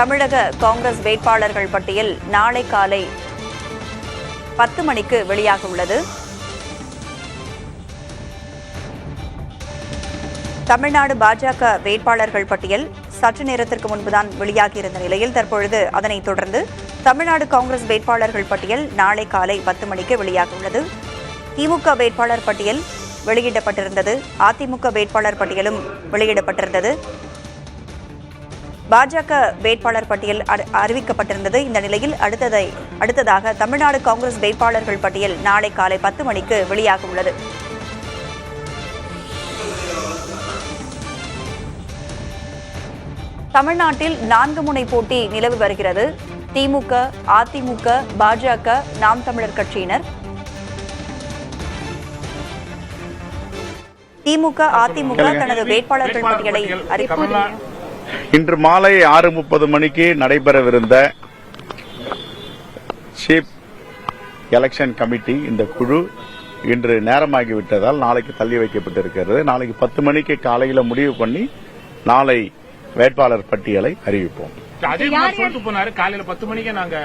தமிழக காங்கிரஸ் வேட்பாளர்கள் பட்டியல் நாளை காலை 10 மணிக்கு வெளியாக உள்ளது. தமிழ்நாடு பாஜக வேட்பாளர்கள் பட்டியல் சற்று நேரத்திற்கு முன்புதான் வெளியாகியிருந்த நிலையில் தற்பொழுது அதனைத் தொடர்ந்து தமிழ்நாடு காங்கிரஸ் வேட்பாளர்கள் பட்டியல் நாளை காலை 10 மணிக்கு வெளியாக உள்ளது. திமுக வேட்பாளர் பட்டியல் வெளியிடப்பட்டிருந்தது. அதிமுக வேட்பாளர் பட்டியலும் வெளியிடப்பட்டிருந்தது. பாஜக வேட்பாளர் பட்டியல் அறிவிக்கப்பட்டிருந்தது. இந்த நிலையில் அடுத்ததாக தமிழ்நாடு காங்கிரஸ் வேட்பாளர்கள் பட்டியல் நாளை காலை 10 மணிக்கு வெளியாக உள்ளது. தமிழ்நாட்டில் 4 முனை போட்டி நிலவி வருகிறது. திமுக, அதிமுக, பாஜக, நாம் தமிழர் கட்சியினர். திமுக, அதிமுக தனது வேட்பாளர்கள் பட்டியலை அறிவித்துள்ளது. இன்று மாலை 6:30 மணிக்கு நடைபெறவிருந்த சீஃப் எலெக்ஷன் கமிட்டி இந்த குழு இன்று நேரமாகிவிட்டதால் நாளைக்கு தள்ளி வைக்கப்பட்டிருக்கிறது. நாளைக்கு 10 மணிக்கு காலையில முடிவு பண்ணி நாளை வேட்பாளர் பட்டியலை அறிவிப்போம். காலையில 10 மணிக்கு நாங்க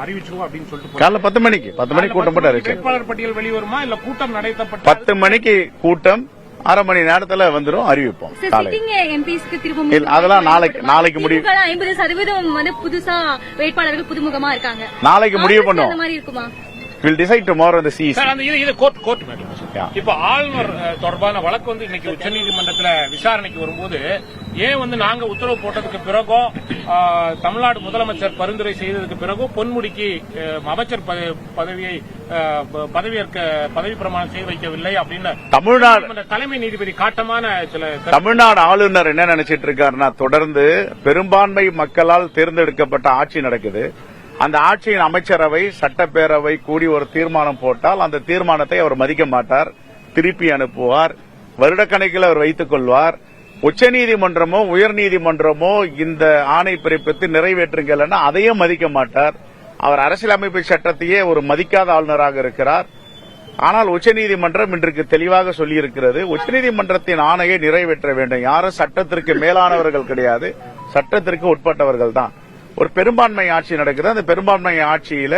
அறிவிச்சிருவோம் அப்படின்னு சொல்லிட்டு காலையில 10 மணிக்கு கூட்டம் போட்டு அறிவிச்சோம். வேட்பாளர் பட்டியல் வெளிவருமா இல்ல கூட்டம் நடைபெற்ற 10 மணிக்கு கூட்டம், அரை மணி நேரத்துல வந்துரும், அறிவிப்போம். அதெல்லாம் நாளைக்கு முடிவு. 50% புதுசா வேட்பாளர்கள் புதுமுகமா இருக்காங்க. நாளைக்கு முடிவு பண்ணுவோம். We'll decide tomorrow the CEC. இப்ப ஆளுநர் தொடர்பான வழக்கு இன்னைக்கு உச்சநீதிமன்றத்தில் விசாரணைக்கு வரும்போது ஏன் நாங்க உத்தரவு போட்டதுக்கு பிறகும் தமிழ்நாடு முதலமைச்சர் பரிந்துரை செய்ததுக்கு பிறகும் பொன்முடிக்கு அமைச்சர் பதவி பிரமாணம் செய்து வைக்கவில்லை அப்படின்னு தமிழ்நாடு தலைமை நீதிபதி காட்டமான சில தமிழ்நாடு ஆளுநர் என்ன நினைச்சிட்டு இருக்காருன்னா, தொடர்ந்து பெரும்பான்மை மக்களால் தேர்ந்தெடுக்கப்பட்ட ஆட்சி நடக்குது. அந்த ஆட்சியின் அமைச்சரவை, சட்டப்பேரவை கூடி ஒரு தீர்மானம் போட்டால் அந்த தீர்மானத்தை அவர் மதிக்க மாட்டார், திருப்பி அனுப்புவார், வருடக்கணக்கில் அவர் வைத்துக் கொள்வார். உச்சநீதிமன்றமோ உயர்நீதிமன்றமோ இந்த ஆணை பிறப்பித்து நிறைவேற்றுங்கன்னா அதையும் மதிக்க மாட்டார். அவர் அரசியலமைப்பு சட்டத்தையே ஒரு மதிக்காத ஆளுநராக இருக்கிறார். ஆனால் உச்சநீதிமன்றம் இன்றைக்கு தெளிவாக சொல்லியிருக்கிறது, உச்சநீதிமன்றத்தின் ஆணையை நிறைவேற்ற வேண்டும். யாரும் சட்டத்திற்கு மேலானவர்கள் கிடையாது, சட்டத்திற்கு உட்பட்டவர்கள் தான். ஒரு பெரும்பான்மை ஆட்சி நடக்குது. அந்த பெரும்பான்மை ஆட்சியில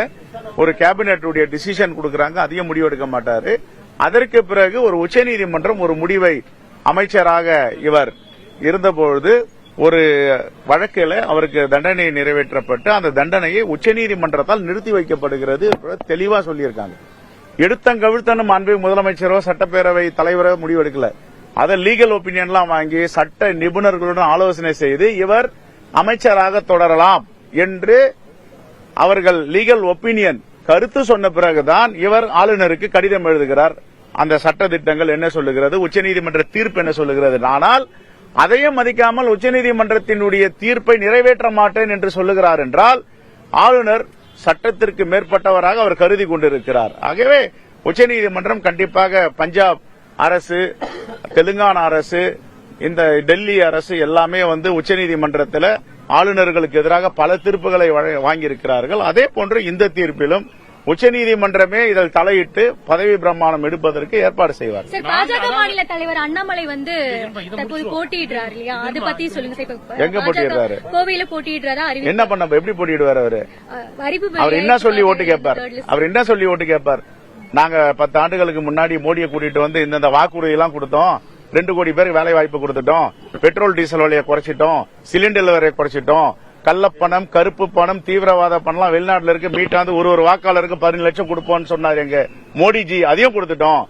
ஒரு கேபினெட்டுடைய டிசிஷன் கொடுக்கறாங்க, அதையும் முடிவெடுக்க மாட்டாரு. அதற்கு பிறகு ஒரு உச்சநீதிமன்றம் ஒரு முடிவை, அமைச்சராக இவர் இருந்தபொழுது ஒரு வழக்கில் அவருக்கு தண்டனை நிறைவேற்றப்பட்டு அந்த தண்டனையை உச்சநீதிமன்றத்தால் நிறுத்தி வைக்கப்படுகிறது. தெளிவா சொல்லியிருக்காங்க. எடுத்தங்கவிழ்த்தனும் அன்பு முதலமைச்சரோ சட்டப்பேரவை தலைவரோ முடிவெடுக்கல. அதை லீகல் ஒப்பீனியன்லாம் வாங்கி சட்ட நிபுணர்களுடன் ஆலோசனை செய்து இவர் அமைச்சராக தொடரலாம் என்று அவர்கள் லீகல் ஒப்பீனியன் கருத்து சொன்ன பிறகுதான் இவர் ஆளுநருக்கு கடிதம் எழுதுகிறார். அந்த சட்ட திட்டங்கள் என்ன சொல்லுகிறது, உச்சநீதிமன்ற தீர்ப்பு என்ன சொல்லுகிறது. ஆனால் அதையும் மதிக்காமல் உச்சநீதிமன்றத்தினுடைய தீர்ப்பை நிறைவேற்ற மாட்டேன் என்று சொல்லுகிறார் என்றால் ஆளுநர் சட்டத்திற்கு மேற்பட்டவராக அவர் கருதி கொண்டிருக்கிறார். ஆகவே உச்சநீதிமன்றம் கண்டிப்பாக பஞ்சாப் அரசு, தெலுங்கானா அரசு, இந்த டெல்லி அரசு எல்லாமே உச்சநீதிமன்றத்தில் ஆளுநர்களுக்கு எதிராக பல தீர்ப்புகளை வாங்கியிருக்கிறார்கள். அதே போன்று இந்த தீர்ப்பிலும் உச்சநீதிமன்றமே இதில் தலையிட்டு பதவி பிரமாணம் எடுப்பதற்கு ஏற்பாடு செய்வார். பாஜக மாநில தலைவர் அண்ணாமலை போட்டியிடுறாரு இல்லையா, அதை பத்தி சொல்லுங்க. எங்க போட்டியிடுறாரு? கோவையில போட்டியிடுறாரா? என்ன பண்ண, எப்படி போட்டியிடுவார் அவரு? அவர் என்ன சொல்லி ஓட்டு கேட்பார்? நாங்க 10 ஆண்டுகளுக்கு முன்னாடி மோடியை கூட்டிட்டு இந்த வாக்குறுதி எல்லாம் கொடுத்தோம், 2 கோடி பேருக்கு வேலை வாய்ப்பு கொடுத்துட்டோம், பெட்ரோல் டீசல் விலையை குறைச்சிட்டோம், சிலிண்டர் விலையை குறைச்சிட்டோம், கள்ளப்பணம், கருப்பு பணம், தீவிரவாத பணம் வெளிநாட்டுல இருக்கு, மீட்டாந்து ஒரு வாக்காளருக்கு 15 லட்சம் கொடுப்போம்னு சொன்னார் எங்க மோடிஜி, அதையும் கொடுத்துட்டோம்.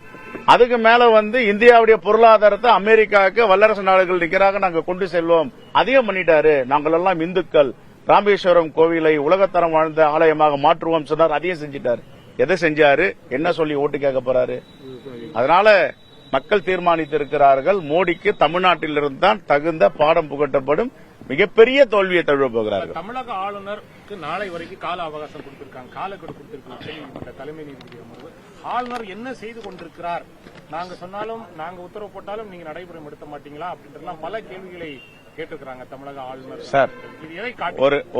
அதுக்கு மேல இந்தியாவுடைய பொருளாதாரத்தை அமெரிக்காவுக்கு வல்லரசு நாடுகள் நிகராக நாங்க கொண்டு செல்வோம், அதையும் பண்ணிட்டாரு. நாங்கள் எல்லாம் இந்துக்கள், ராமேஸ்வரம் கோவிலை உலகத்தரம் வாழ்ந்த ஆலயமாக மாற்றுவோம் சொன்னார், அதையும் செஞ்சிட்டாரு. எதை செஞ்சாரு, என்ன சொல்லி ஓட்டு கேட்க போறாரு? அதனால மக்கள் தீர்மானித்திருக்கிறார்கள், மோடிக்கு தமிழ்நாட்டிலிருந்து தான் தகுந்த பாடம் புகட்டப்படும். மிகப்பெரிய தோல்வியை தழுவ போகிறார்கள். தமிழக ஆளுநருக்கு நாளை வரைக்கும் கால அவகாசம் கொடுத்திருக்காங்க, காலக்கெடு கொடுத்திருக்காங்க தலைமை நீதிபதி. ஆளுநர் என்ன செய்து கொண்டிருக்கிறார், நாங்க சொன்னாலும் நாங்க உத்தரவு போட்டாலும் நீங்க நடைமுறைப்படுத்த மாட்டீங்களா அப்படின்ற பல கேள்விகளை கேட்டிருக்கிறாங்க தமிழக ஆளுநர். சார்,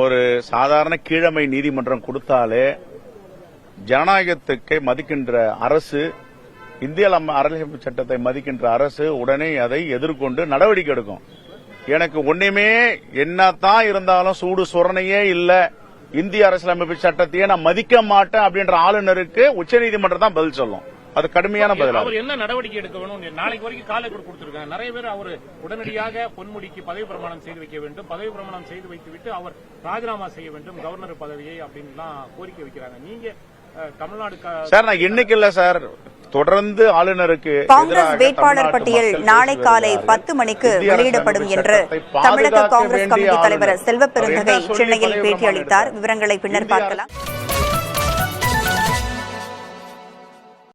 ஒரு சாதாரண கீழமை நீதிமன்றம் கொடுத்தாலே ஜனநாயகத்துக்கு மதிக்கின்ற அரசு, இந்திய அரசியலமைப்பு சட்டத்தை மதிக்கின்ற அரசு உடனே அதை எதிர்கொண்டு நடவடிக்கை எடுக்கும். எனக்கு ஒண்ணுமே என்னத்தான் இருந்தாலும் சூடு சுரணையே இல்ல, இந்திய அரசியலமைப்பு சட்டத்தையே நான் மதிக்க மாட்டேன் அப்படின்ற ஆளுநருக்கு உச்சநீதிமன்றம் தான் பதில் சொல்லும். அது கடுமையான பதில். அவர் என்ன நடவடிக்கை எடுக்க வேணும்? நாளைக்கு வரைக்கும் காலக்கெடு கொடுத்திருக்காங்க. நிறைய பேர் அவர் உடனடியாக பொன்முடிக்கு பதவி பிரமாணம் செய்து வைக்க வேண்டும், பதவி பிரமாணம் செய்து வைத்துவிட்டு அவர் ராஜினாமா செய்ய வேண்டும் கவர்னர் பதவியை அப்படின்னு கோரிக்கை வைக்கிறாங்க. நீங்க தமிழ்நாடு சார், நான் இன்னைக்கு இல்ல சார், தொடர்ந்து ஆளுநருக்கு காங்கிரஸ் வேட்பாளர் பட்டியல் நாளை காலை 10 மணிக்கு வெளியிடப்படும் என்று தமிழக காங்கிரஸ் கமிட்டி தலைவர் செல்வ பெருந்தகை சென்னையில் பேட்டியளித்தார். விவரங்களை பின்னர் பார்க்கலாம்.